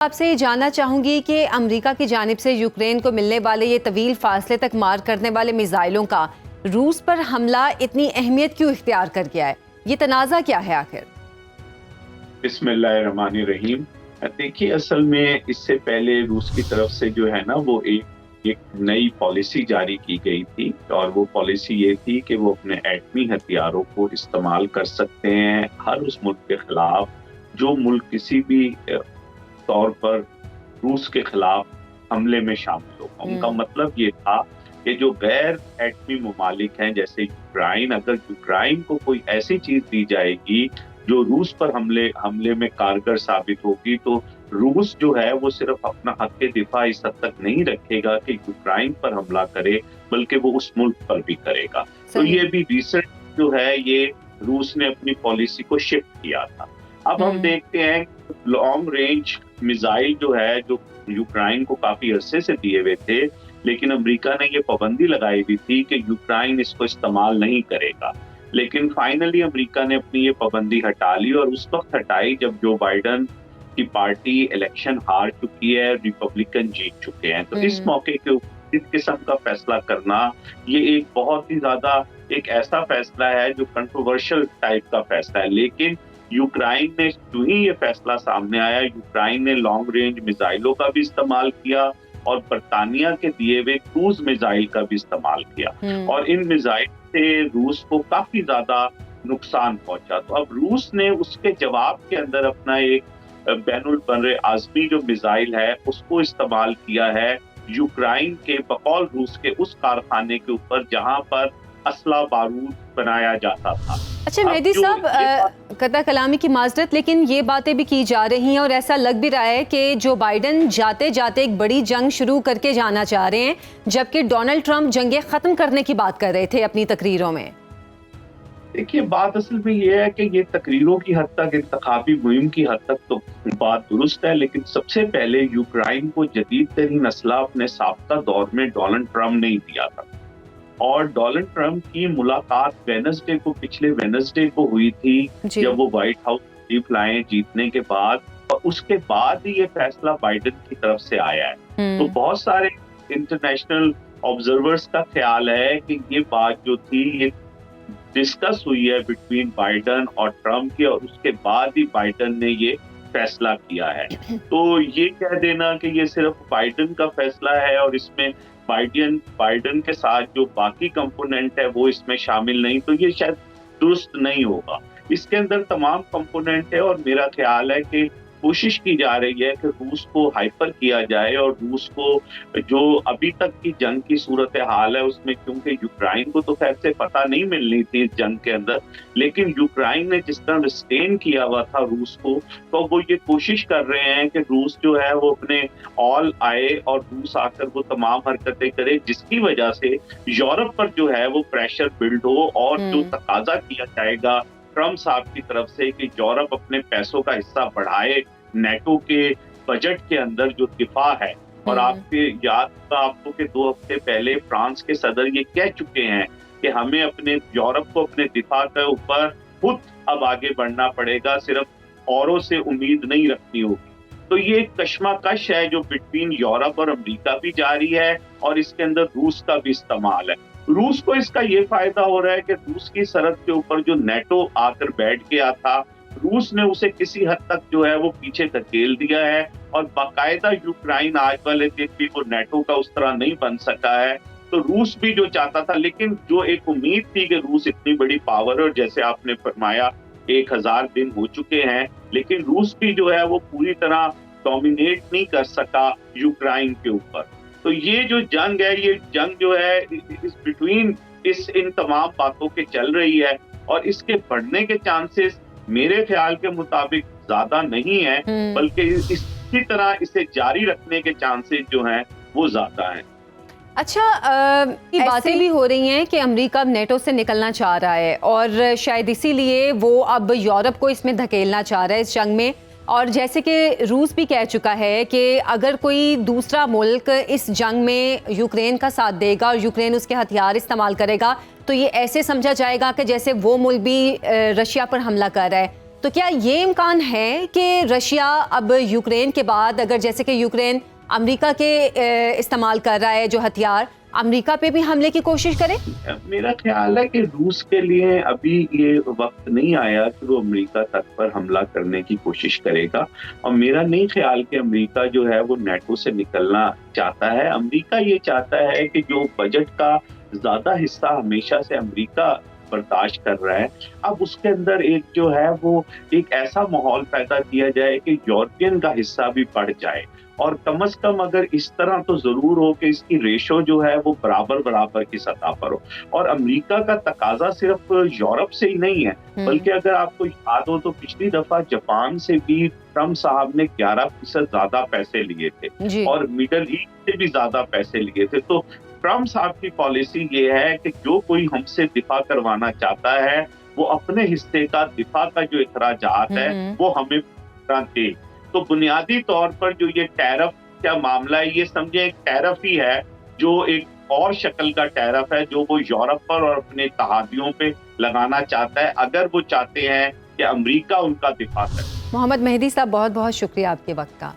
آپ سے جاننا چاہوں گی کہ امریکہ کی جانب سے یوکرین کو ملنے والے یہ طویل فاصلے تک مار کرنے والے میزائلوں کا روس پر حملہ اتنی اہمیت کیوں اختیار کر گیا ہے؟ یہ تنازع کیا ہے آخر؟ بسم اللہ الرحمن الرحیم۔ دیکھیے، اصل میں اس سے پہلے روس کی طرف سے جو ہے نا وہ ایک نئی پالیسی جاری کی گئی تھی، اور وہ پالیسی یہ تھی کہ وہ اپنے ایٹمی ہتھیاروں کو استعمال کر سکتے ہیں ہر اس ملک کے خلاف جو ملک کسی بھی طور پر روس کے خلاف حملے میں شامل ہوگا۔ ان کا مطلب یہ تھا کہ جو غیر ایٹمی ممالک ہیں جیسے یوکرائن، اگر یوکرائن کو کوئی ایسی چیز دی جائے گی جو روس پر حملے میں کارگر ثابت ہوگی، تو روس جو ہے وہ صرف اپنا حق دفاع اس حد تک نہیں رکھے گا کہ یوکرائن پر حملہ کرے، بلکہ وہ اس ملک پر بھی کرے گا۔ تو یہ بھی ریسنٹ جو ہے یہ روس نے اپنی پالیسی کو شفٹ کیا تھا۔ اب ہم دیکھتے ہیں لانگ رینج میزائل جو ہے جو یوکرائن کو کافی عرصے سے دیے ہوئے تھے، لیکن امریکہ نے یہ پابندی لگائی ہوئی تھی کہ یوکرائن اس کو استعمال نہیں کرے گا، لیکن فائنلی امریکہ نے اپنی یہ پابندی ہٹا لی، اور اس وقت ہٹائی جب جو بائیڈن کی پارٹی الیکشن ہار چکی ہے، ریپبلکن جیت چکے ہیں۔ تو اس موقع کے اوپر اس قسم کا فیصلہ کرنا یہ ایک بہت ہی زیادہ ایک ایسا فیصلہ ہے جو کنٹروورشل ٹائپ کا فیصلہ ہے، لیکن یوکرائن نے جو ہی یہ فیصلہ سامنے آیا، یوکرائن نے لانگ رینج میزائلوں کا بھی استعمال کیا اور برطانیہ کے دیے ہوئے کروز میزائل کا بھی استعمال کیا، اور ان میزائل سے روس کو کافی زیادہ نقصان پہنچا۔ تو اب روس نے اس کے جواب کے اندر اپنا ایک بین البر اعظمی جو میزائل ہے اس کو استعمال کیا ہے یوکرائن کے بقول روس کے اس کارخانے کے اوپر جہاں پر اسلحہ بارود بنایا جاتا تھا۔ اچھا مہدی صاحب، قطع کلامی کی معذرت، لیکن یہ باتیں بھی کی جا رہی ہیں اور ایسا لگ بھی رہا ہے کہ جو بائیڈن جاتے جاتے ایک بڑی جنگ شروع کر کے جانا چاہ رہے ہیں، جبکہ ڈونلڈ ٹرمپ جنگیں ختم کرنے کی بات کر رہے تھے اپنی تقریروں میں۔ دیکھیے، بات اصل میں یہ ہے کہ یہ تقریروں کی حد تک، انتخابی مہم کی حد تک تو بات درست ہے، لیکن سب سے پہلے یوکرائن کو جدید ترین اسلحہ اپنے سابقہ دور میں ڈونلڈ ٹرمپ نے ہی دیا تھا، اور ڈونلڈ ٹرمپ کی ملاقات پچھلے وینسڈے کو ہوئی تھی جب وہ وائٹ ہاؤس تشریف لائے جیتنے کے بعد، اور اس کے بعد ہی یہ فیصلہ بائیڈن کی طرف سے آیا ہے۔ تو بہت سارے انٹرنیشنل آبزرورز کا خیال ہے کہ یہ بات جو تھی یہ ڈسکس ہوئی ہے بٹوین بائیڈن اور ٹرمپ کی، اور اس کے بعد ہی بائیڈن نے یہ فیصلہ کیا ہے۔ تو یہ کہہ دینا کہ یہ صرف بائیڈن کا فیصلہ ہے اور اس میں بائیڈن کے ساتھ جو باقی کمپوننٹ ہے وہ اس میں شامل نہیں، تو یہ شاید درست نہیں ہوگا۔ اس کے اندر تمام کمپوننٹ ہے، اور میرا خیال ہے کہ کوشش کی جا رہی ہے کہ روس کو ہائپر کیا جائے، اور روس کو جو ابھی تک کی جنگ کی صورتحال ہے اس میں، کیونکہ یوکرائن کو تو خیر سے پتہ نہیں ملنی تھی اس جنگ کے اندر، لیکن یوکرائن نے جس طرح ریسٹین کیا ہوا تھا روس کو، تو وہ یہ کوشش کر رہے ہیں کہ روس جو ہے وہ اپنے آل آئے اور روس آ کر وہ تمام حرکتیں کرے، جس کی وجہ سے یورپ پر جو ہے وہ پریشر بلڈ ہو، اور جو تقاضا کیا جائے گا ٹرمپ صاحب کی طرف سے کہ یورپ اپنے پیسوں کا حصہ بڑھائے نیٹو کے بجٹ کے اندر جو دفاع ہے۔ اور آپ کے یاد آپ کو کہ 2 ہفتے پہلے فرانس کے صدر یہ کہہ چکے ہیں کہ ہمیں اپنے یورپ کو اپنے دفاع کے اوپر خود اب آگے بڑھنا پڑے گا، صرف اوروں سے امید نہیں رکھنی ہوگی۔ تو یہ ایک کشمکش ہے جو بٹوین یورپ اور امریکہ بھی جاری ہے، اور اس کے اندر روس کا بھی استعمال ہے۔ روس کو اس کا یہ فائدہ ہو رہا ہے کہ روس کی سرحد کے اوپر جو نیٹو آ کر بیٹھ گیا تھا، روس نے اسے کسی حد تک جو ہے وہ پیچھے دھکیل دیا ہے، اور باقاعدہ یوکرائن آج والے دن بھی وہ نیٹو کا اس طرح نہیں بن سکا ہے۔ تو روس بھی جو چاہتا تھا، لیکن جو ایک امید تھی کہ روس اتنی بڑی پاور، اور جیسے آپ نے فرمایا 1000 دن ہو چکے ہیں، لیکن روس بھی جو ہے وہ پوری طرح ڈومینیٹ نہیں کر سکا یوکرائن کے اوپر۔ تو یہ جو جنگ ہے، یہ جنگ جو ہے اس بٹوین ان تمام باتوں کے چل رہی ہے، اور اس کے بڑھنے کے چانسز میرے خیال کے مطابق زیادہ نہیں ہے، بلکہ اسی طرح اسے جاری رکھنے کے چانسز جو ہیں وہ زیادہ ہیں۔ اچھا، یہ باتیں بھی ہو رہی ہیں کہ امریکہ اب نیٹو سے نکلنا چاہ رہا ہے، اور شاید اسی لیے وہ اب یورپ کو اس میں دھکیلنا چاہ رہا ہے اس جنگ میں، اور جیسے کہ روس بھی کہہ چکا ہے کہ اگر کوئی دوسرا ملک اس جنگ میں یوکرین کا ساتھ دے گا اور یوکرین اس کے ہتھیار استعمال کرے گا تو یہ ایسے سمجھا جائے گا کہ جیسے وہ ملک بھی رشیا پر حملہ کر رہا ہے۔ تو کیا یہ امکان ہے کہ رشیا اب یوکرین کے بعد، اگر جیسے کہ یوکرین امریکہ کے استعمال کر رہا ہے جو ہتھیار، امریکہ پہ بھی حملے کی کوشش کرے؟ میرا خیال ہے کہ روس کے لیے ابھی یہ وقت نہیں آیا کہ وہ امریکہ تک پر حملہ کرنے کی کوشش کرے گا، اور میرا نہیں خیال کہ امریکہ جو ہے وہ نیٹو سے نکلنا چاہتا ہے۔ امریکہ یہ چاہتا ہے کہ جو بجٹ کا زیادہ حصہ ہمیشہ سے امریکہ برداشت کر رہا ہے، اب اس کے اندر ایک جو ہے وہ ایک ایسا ماحول پیدا کیا جائے کہ یورپین کا حصہ بھی بڑھ جائے، اور کم از کم اگر اس طرح تو ضرور ہو کہ اس کی ریشو جو ہے وہ برابر کی سطح پر ہو۔ اور امریکہ کا تقاضا صرف یورپ سے ہی نہیں ہے، بلکہ اگر آپ کو یاد ہو تو پچھلی دفعہ جاپان سے بھی ٹرمپ صاحب نے 11% زیادہ پیسے لیے تھے، اور مڈل ایسٹ سے بھی زیادہ پیسے لیے تھے۔ تو ٹرمپ صاحب کی پالیسی یہ ہے کہ جو کوئی ہم سے دفاع کروانا چاہتا ہے وہ اپنے حصے کا دفاع کا جو اخراجات ہے وہ ہمیں دے۔ تو بنیادی طور پر جو یہ ٹیرف کا معاملہ ہے، یہ سمجھیں ایک ٹیرف ہی ہے، جو ایک اور شکل کا ٹیرف ہے جو وہ یورپ پر اور اپنے اتحادیوں پہ لگانا چاہتا ہے، اگر وہ چاہتے ہیں کہ امریکہ ان کا دفاع کرے۔ محمد مہدی صاحب، بہت بہت شکریہ آپ کے وقت کا۔